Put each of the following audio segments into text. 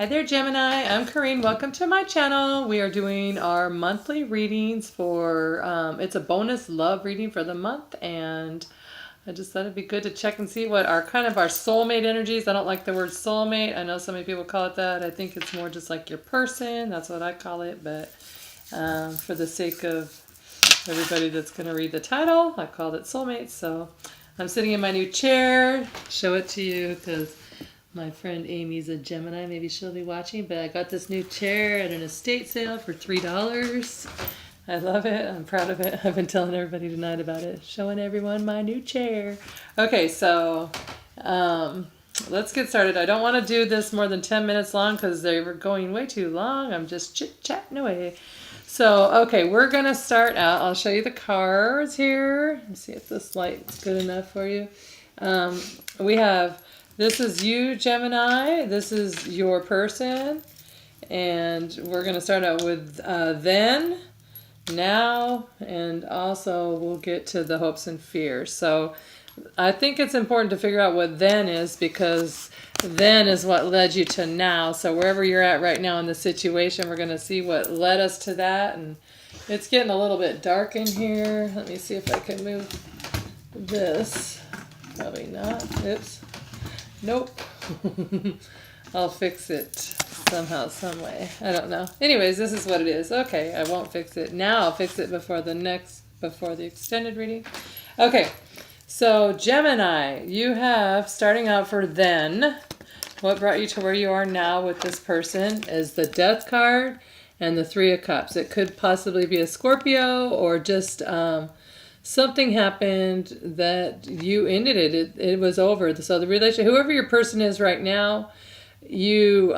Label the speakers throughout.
Speaker 1: Hi there, Gemini. I'm Corrine. Welcome to my channel. We are doing our monthly readings for, it's a bonus love reading for the month, and I just thought it'd be good to check and see what our soulmate energies. I don't like the word soulmate. I know so many people call it that. I think it's more just like your person. That's what I call it, but for the sake of everybody that's going to read the title, I called it soulmate. So I'm sitting in my new chair. Show it to you because my friend Amy's a Gemini. Maybe she'll be watching, but I got this new chair at an estate sale for $3. I love it. I'm proud of it. I've been telling everybody tonight about it. Showing everyone my new chair. Okay, so let's get started. I don't want to do this more than 10 minutes long because they were going way too long. I'm just chit-chatting away. So, okay, we're going to start out. I'll show you the cards here. Let's see if this light's good enough for you. We have... This is you, Gemini. This is your person. And we're going to start out with then, now, and also we'll get to the hopes and fears. So I think it's important to figure out what then is, because then is what led you to now. So wherever you're at right now in the situation, we're going to see what led us to that. And it's getting a little bit dark in here. Let me see if I can move this. Probably not. Oops. Nope. I'll fix it somehow, some way. I don't know. Anyways, this is what it is. Okay, I won't fix it now. I'll fix it before the extended reading. Okay, so Gemini, you have, starting out for then, what brought you to where you are now with this person is the Death card and the Three of Cups. It could possibly be a Scorpio or just... something happened that you ended it. It was over. So the relationship, whoever your person is right now, you're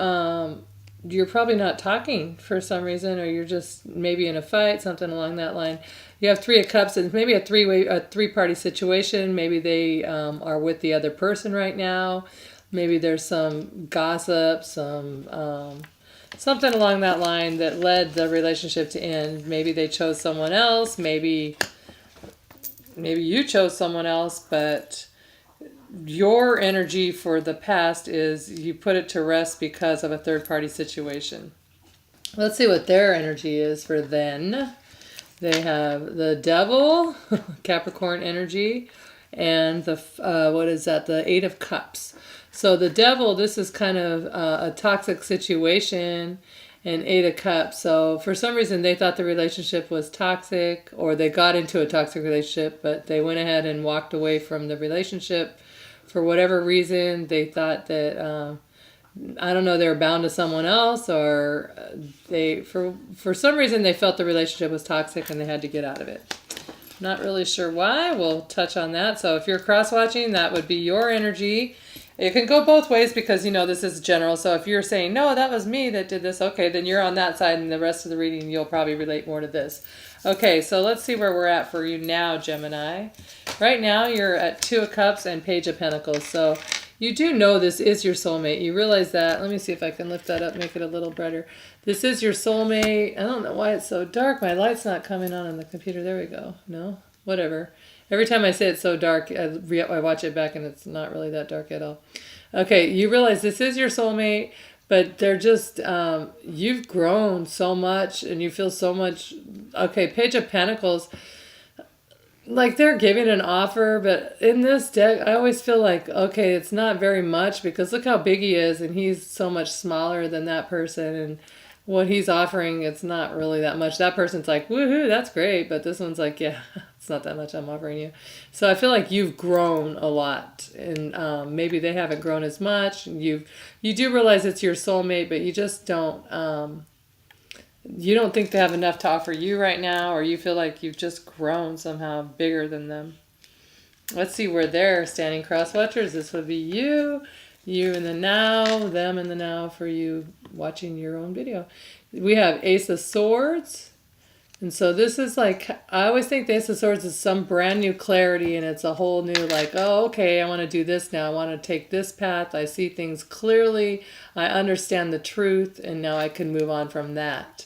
Speaker 1: probably not talking for some reason, or you're just maybe in a fight, something along that line. You have Three of Cups, and maybe a three-party situation. Maybe they are with the other person right now. Maybe there's some gossip, something along that line that led the relationship to end. Maybe they chose someone else. Maybe you chose someone else, but your energy for the past is you put it to rest because of a third-party situation. Let's see what their energy is for then. They have the Devil, Capricorn energy, and the what is that? The Eight of Cups. So the Devil, this is kind of a toxic situation. And Eight of Cups. So for some reason they thought the relationship was toxic, or they got into a toxic relationship, but they went ahead and walked away from the relationship for whatever reason. They thought that I don't know, they were bound to someone else, or they for some reason they felt the relationship was toxic and they had to get out of it. Not really sure why. We'll touch on that. So if you're cross-watching, that would be your energy. It can go both ways because, this is general. So if you're saying, no, that was me that did this, okay, then you're on that side, and the rest of the reading, you'll probably relate more to this. Okay, so let's see where we're at for you now, Gemini. Right now, you're at Two of Cups and Page of Pentacles. So you do know this is your soulmate. You realize that. Let me see if I can lift that up, make it a little brighter. This is your soulmate. I don't know why it's so dark. My light's not coming on the computer. There we go. No? Whatever. Every time I say it's so dark, I watch it back and it's not really that dark at all. Okay, you realize this is your soulmate, but they're just, you've grown so much and you feel so much. Okay, Page of Pentacles, like they're giving an offer, but in this deck, I always feel like, okay, it's not very much because look how big he is and he's so much smaller than that person, and what he's offering, it's not really that much. That person's like, woohoo, that's great. But this one's like, yeah, it's not that much I'm offering you. So I feel like you've grown a lot, and maybe they haven't grown as much. You do realize it's your soulmate, but you just don't, you don't think they have enough to offer you right now, or you feel like you've just grown somehow bigger than them. Let's see where they're standing. Cross-watchers, this would be you. You in the now, them in the now for you watching your own video. We have Ace of Swords. And so this is like, I always think the Ace of Swords is some brand new clarity, and it's a whole new like, oh, okay, I want to do this now. I want to take this path. I see things clearly. I understand the truth, and now I can move on from that.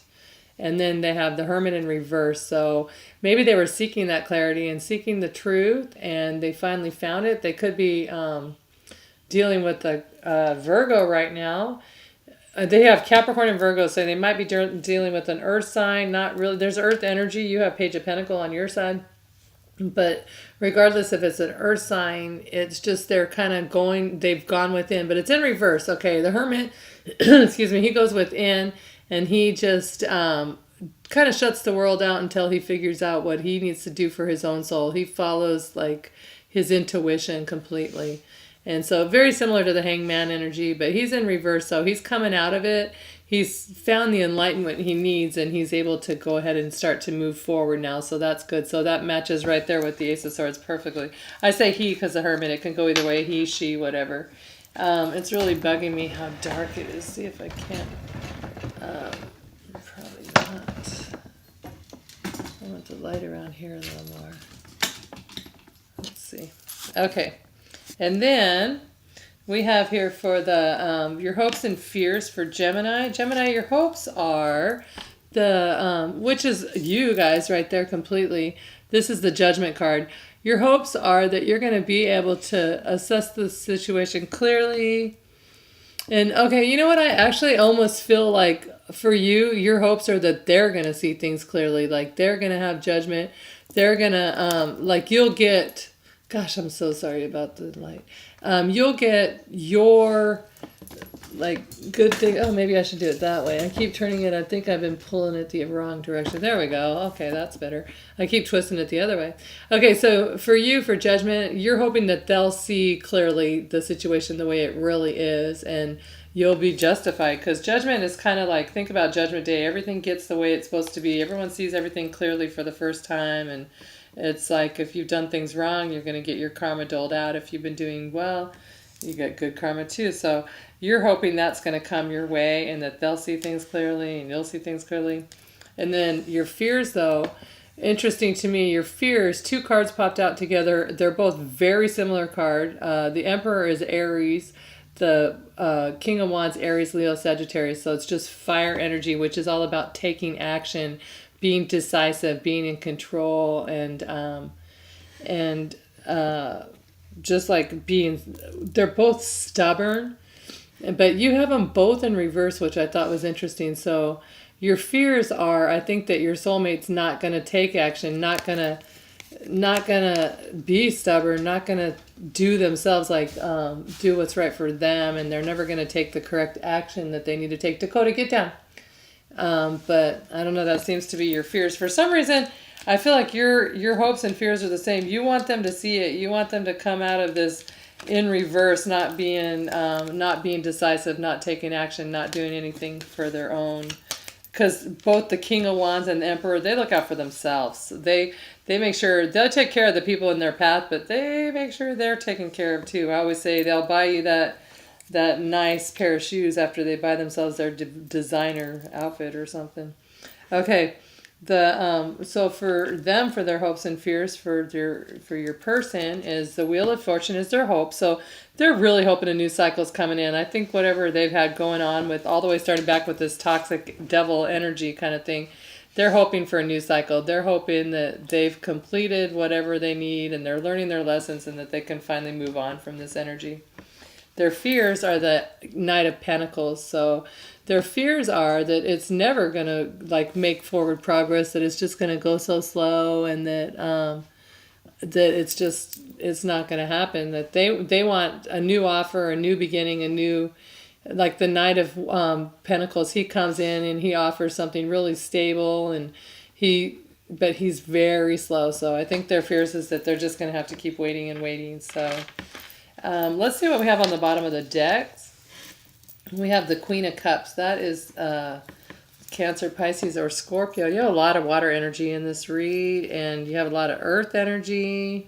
Speaker 1: And then they have the Hermit in reverse. So maybe they were seeking that clarity and seeking the truth, and they finally found it. They could be dealing with a Virgo right now. They have Capricorn and Virgo, so they might be dealing with an earth sign. Not really. There's earth energy. You have Page of Pentacle on your side. But regardless if it's an earth sign, it's just they're kind of going, they've gone within, but it's in reverse. Okay, the Hermit, excuse me, he goes within and he just kind of shuts the world out until he figures out what he needs to do for his own soul. He follows like his intuition completely. And so very similar to the Hangman energy, but he's in reverse. So he's coming out of it. He's found the enlightenment he needs and he's able to go ahead and start to move forward now. So that's good. So that matches right there with the Ace of Swords perfectly. I say he because the Hermit, it can go either way. He, she, whatever. It's really bugging me how dark it is. See if I can. Probably not. I want the light around here a little more. Let's see. Okay. And then we have here for the your hopes and fears for Gemini. Gemini, your hopes are the, which is you guys right there completely. This is the Judgment card. Your hopes are that you're going to be able to assess the situation clearly. And okay, you know what? I actually almost feel like for you, your hopes are that they're going to see things clearly. Like they're going to have judgment. They're going to, like you'll get... Gosh, I'm so sorry about the light. You'll get your, like, good thing. Oh, maybe I should do it that way. I keep turning it. I think I've been pulling it the wrong direction. There we go. Okay, that's better. I keep twisting it the other way. Okay, so for you, for Judgment, you're hoping that they'll see clearly the situation the way it really is, and you'll be justified. Because Judgment is kind of like, think about Judgment Day. Everything gets the way it's supposed to be. Everyone sees everything clearly for the first time, and it's like if you've done things wrong, you're going to get your karma doled out. If you've been doing well, you get good karma too. So you're hoping that's going to come your way and that they'll see things clearly and you'll see things clearly. And then your fears, though, interesting to me, your fears, two cards popped out together. They're both very similar card. The Emperor is Aries. The King of Wands, Aries, Leo, Sagittarius. So it's just fire energy, which is all about taking action, being decisive, being in control, and just like being, they're both stubborn, but you have them both in reverse, which I thought was interesting. So your fears are, I think that your soulmate's not going to take action, not going to be stubborn, not going to do themselves, like do what's right for them, and they're never going to take the correct action that they need to take. Dakota, get down. But I don't know, that seems to be your fears. For some reason, I feel like your hopes and fears are the same. You want them to see it. You want them to come out of this in reverse, not being decisive, not taking action, not doing anything for their own. Because both the King of Wands and the Emperor, they look out for themselves. They make sure, they'll take care of the people in their path, but they make sure they're taken care of too. I always say they'll buy you that nice pair of shoes after they buy themselves their designer outfit or something. Okay, so for them, for their hopes and fears, for your person, is the Wheel of Fortune is their hope. So they're really hoping a new cycle's coming in. I think whatever they've had going on with all the way starting back with this toxic devil energy kind of thing, they're hoping for a new cycle. They're hoping that they've completed whatever they need and they're learning their lessons and that they can finally move on from this energy. Their fears are the Knight of Pentacles. So their fears are that it's never going to like make forward progress, that it's just going to go so slow, and that it's not going to happen, that they want a new offer, a new beginning, a new, like the Knight of Pentacles, he comes in and he offers something really stable, and but he's very slow. So I think their fears is that they're just going to have to keep waiting and waiting. So let's see what we have on the bottom of the decks. We have the Queen of Cups. That is Cancer, Pisces, or Scorpio. You have a lot of water energy in this read, and you have a lot of earth energy,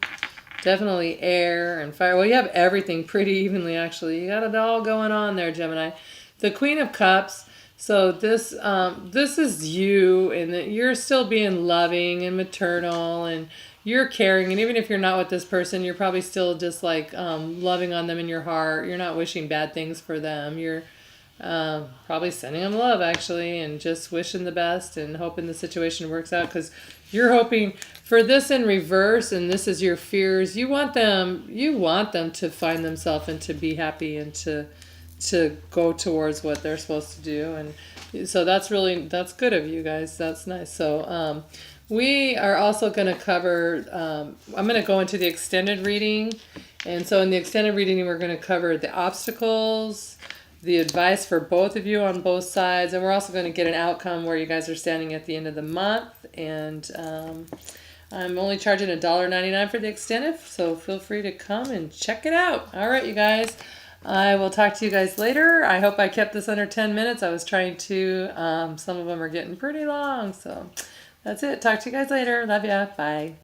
Speaker 1: definitely air and fire. Well, you have everything pretty evenly, actually. You got it all going on there, Gemini. The Queen of Cups. So this is you, and that you're still being loving and maternal, and you're caring, and even if you're not with this person, you're probably still just like loving on them in your heart. You're not wishing bad things for them. You're probably sending them love, actually, and just wishing the best and hoping the situation works out, because you're hoping for this in reverse, and this is your fears. You want them to find themselves and to be happy and to to go towards what they're supposed to do. And so that's good of you guys. That's nice. So we are also going to cover, I'm going to go into the extended reading. And so in the extended reading, we're going to cover the obstacles, the advice for both of you on both sides. And we're also going to get an outcome where you guys are standing at the end of the month. And I'm only charging $1.99 for the extended, so feel free to come and check it out. All right, you guys. I will talk to you guys later. I hope I kept this under 10 minutes. I was trying to. Some of them are getting pretty long, so that's it. Talk to you guys later. Love ya. Bye.